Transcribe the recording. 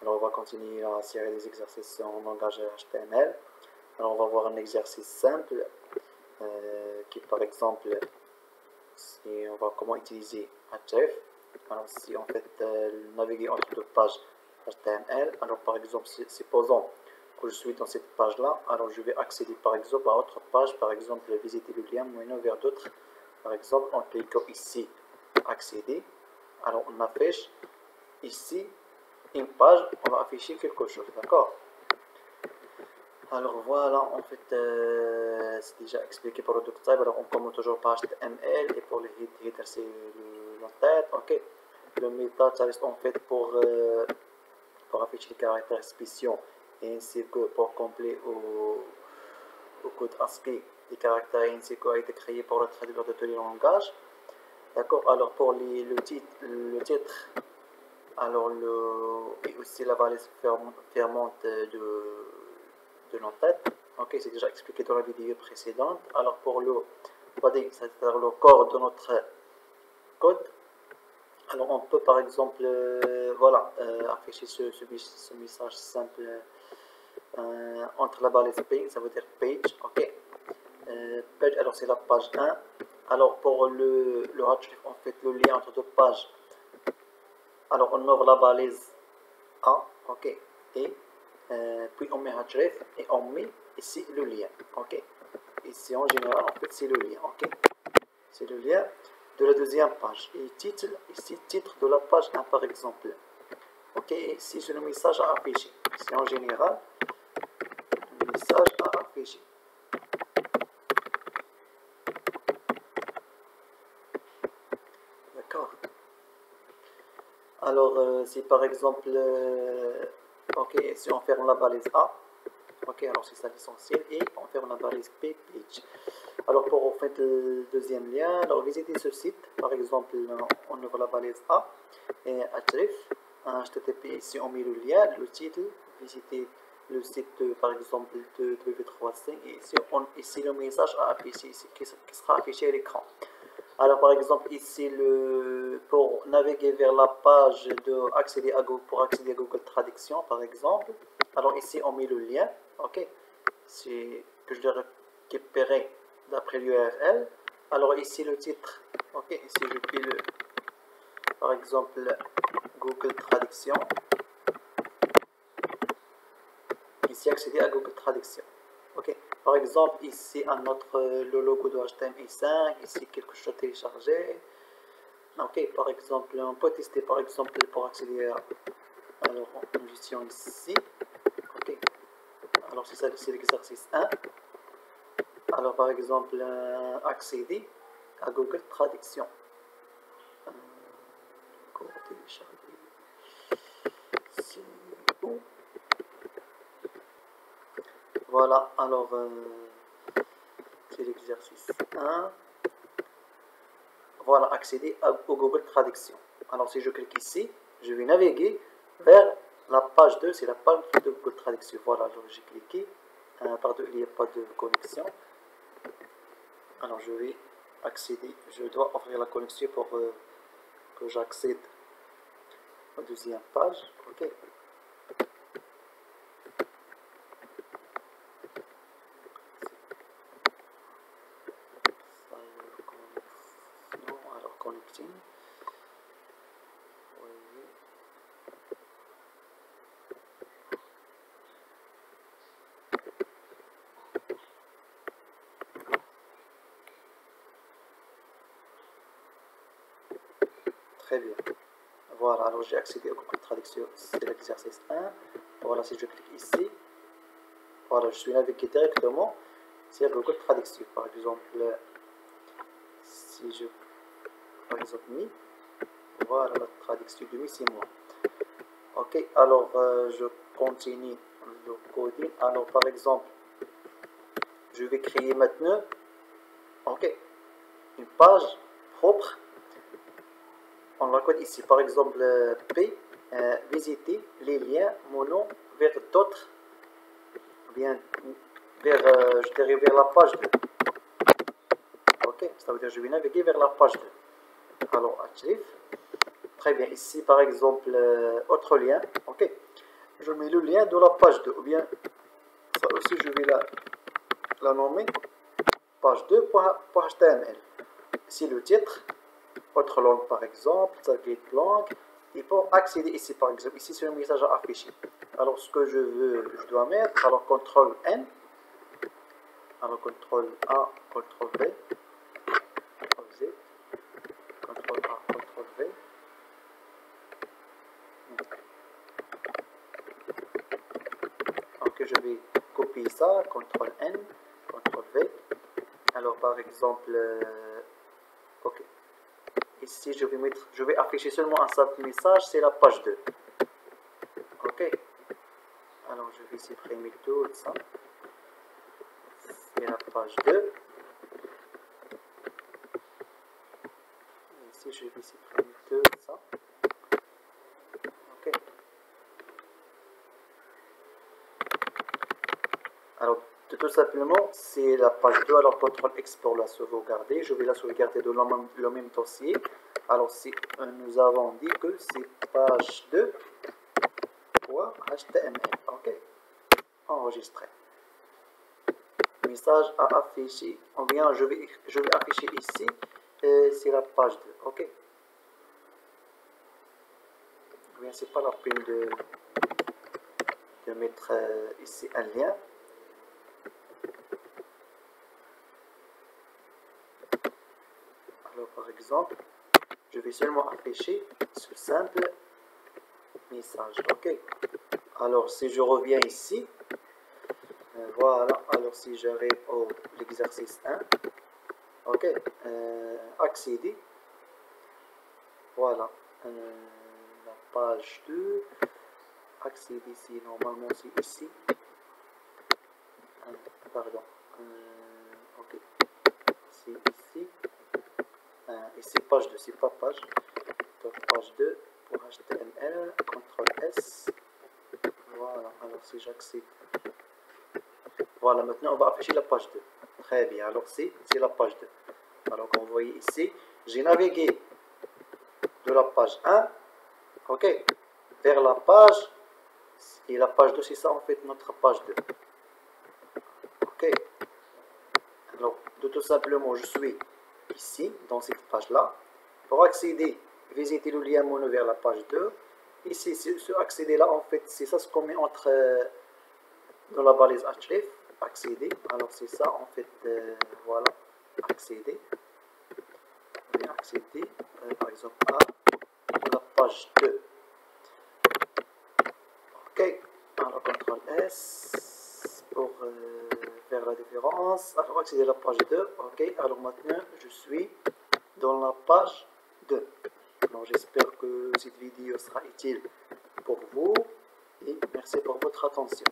Alors, on va continuer la série des exercices en langage HTML. Alors, on va voir un exercice simple qui, par exemple, si on va comment utiliser href. Alors, si on fait naviguer entre deux pages HTML, alors par exemple, supposons que je suis dans cette page-là, alors je vais accéder par exemple à autre page, par exemple, visiter le lien moyennant vers d'autres. Par exemple, en cliquant ici, accéder, alors on affiche ici une page, on va afficher quelque chose, d'accord? Alors voilà, en fait, c'est déjà expliqué pour le type. Alors on commence toujours par HTML et pour le header c'est l'entête, ok. Le meta, ça reste en fait pour afficher les caractères spéciaux et ainsi que pour combler au code ASCII des caractères ainsi que a été créé pour le traducteur de tous les langages. D'accord, alors pour le titre, alors et aussi la valise fermante de l'entête. Ok, c'est déjà expliqué dans la vidéo précédente. Alors pour le body, c'est-à-dire le corps de notre code, alors on peut par exemple voilà, afficher ce message simple entre la balise P, ça veut dire page, ok. Page, alors c'est la page 1. Alors pour le href, on fait le lien entre deux pages. Alors on ouvre la balise A, ok, et puis on met href et on met ici le lien, ok. Ici en général en fait c'est le lien, ok. C'est le lien de la deuxième page. Et titre, ici titre de la page 1 par exemple. Ok, ici c'est le message à afficher. Ici en général, le message à afficher. D'accord. Alors si par exemple, ok, si on ferme la balise A, ok, alors c'est ça l'essentiel, et on ferme la balise P, page. Alors pour en fait le deuxième lien, alors visiter ce site, par exemple on ouvre la balise A et href, http, ici on met le lien, le titre, visiter le site par exemple de W3C et ici le message à afficher ici, qui sera affiché à l'écran. Alors par exemple ici pour naviguer vers la page pour accéder à Google Traduction par exemple, alors ici on met le lien, ok, c'est que je vais récupérer d'après l'URL. Alors ici le titre, ok, ici je fais par exemple Google Traduction, ici accéder à Google Traduction, ok. Par exemple ici un autre le logo de HTML5, ici quelque chose téléchargé. Ok, par exemple, on peut tester par exemple pour accéder à alors une gestion ici. Ok, alors c'est ça, c'est l'exercice 1. Alors par exemple, accéder à Google Traduction. C'est bon. Voilà, alors c'est l'exercice 1. Voilà, accéder au Google Traduction. Alors si je clique ici, je vais naviguer vers la page 2, c'est la page de Google Traduction. Voilà, alors j'ai cliqué, pardon, il n'y a pas de connexion. Alors je vais accéder, je dois ouvrir la connexion pour que j'accède à la deuxième page. Ok. Alors connecting. Très bien. Voilà, alors j'ai accédé au Google Traduction, c'est l'exercice 1. Voilà, si je clique ici, voilà, je suis navigué directement sur Google Traduction. Par exemple, si je, par exemple, mis, voilà la traduction de mi, c'est moi. Ok, alors je continue le coding. Alors par exemple, je vais créer maintenant, ok, une page propre. On la code ici, par exemple, P, visiter les liens menant vers d'autres, bien vers, je dirais vers la page 2. Ok, ça veut dire que je vais naviguer vers la page 2. Alors, href. Très bien, ici par exemple, autre lien. Ok, je mets le lien de la page 2, ou bien ça aussi je vais la nommer page 2.html. Ici le titre, votre langue par exemple, target langue, et pour accéder ici par exemple, ici c'est le message à afficher. Alors ce que je dois mettre, alors CTRL N, alors CTRL A, CTRL V, CTRL Z, CTRL A, CTRL V. Donc je vais copier ça, CTRL N, CTRL V. Alors par exemple, ok. Ici je vais afficher seulement un simple message, c'est la page 2. Ok. Alors je vais supprimer tout ça. C'est la page 2. Ici je vais supprimer tout ça. Ok. Alors tout simplement c'est la page 2. Alors CTRL X pour la sauvegarder. Je vais la sauvegarder dans le même dossier. Alors si nous avons dit que c'est page 2.html. Ok. Enregistré. Message à afficher, ou bien je vais afficher ici, c'est la page 2, ok. Ou bien c'est pas la peine de mettre ici un lien. Alors par exemple, je vais seulement afficher ce simple message, ok. Alors si je reviens ici, voilà, alors si j'arrive au l'exercice 1, ok, accéder, voilà, la page 2, accéder ici, normalement c'est ici, pardon, ok, c'est ici, et c'est page 2, c'est pas page, donc page 2 pour HTML, CTRL S, voilà, alors si j'accède, voilà, maintenant on va afficher la page 2, très bien, alors c'est la page 2, alors comme vous voyez ici, j'ai navigué de la page 1, ok, vers la page, et la page 2 c'est ça en fait notre page 2, ok. Alors tout simplement je suis ici dans cette page là, pour accéder, visiter le lien mono vers la page 2, ici ce accéder là en fait c'est ça ce qu'on met entre dans la balise href, accéder, alors c'est ça en fait, voilà, accéder, accéder par exemple à la page 2, ok. Alors CTRL S pour faire la différence, alors accéder à la page 2, ok. Alors maintenant je suis dans la page 2. Alors j'espère que cette vidéo sera utile pour vous et merci pour votre attention.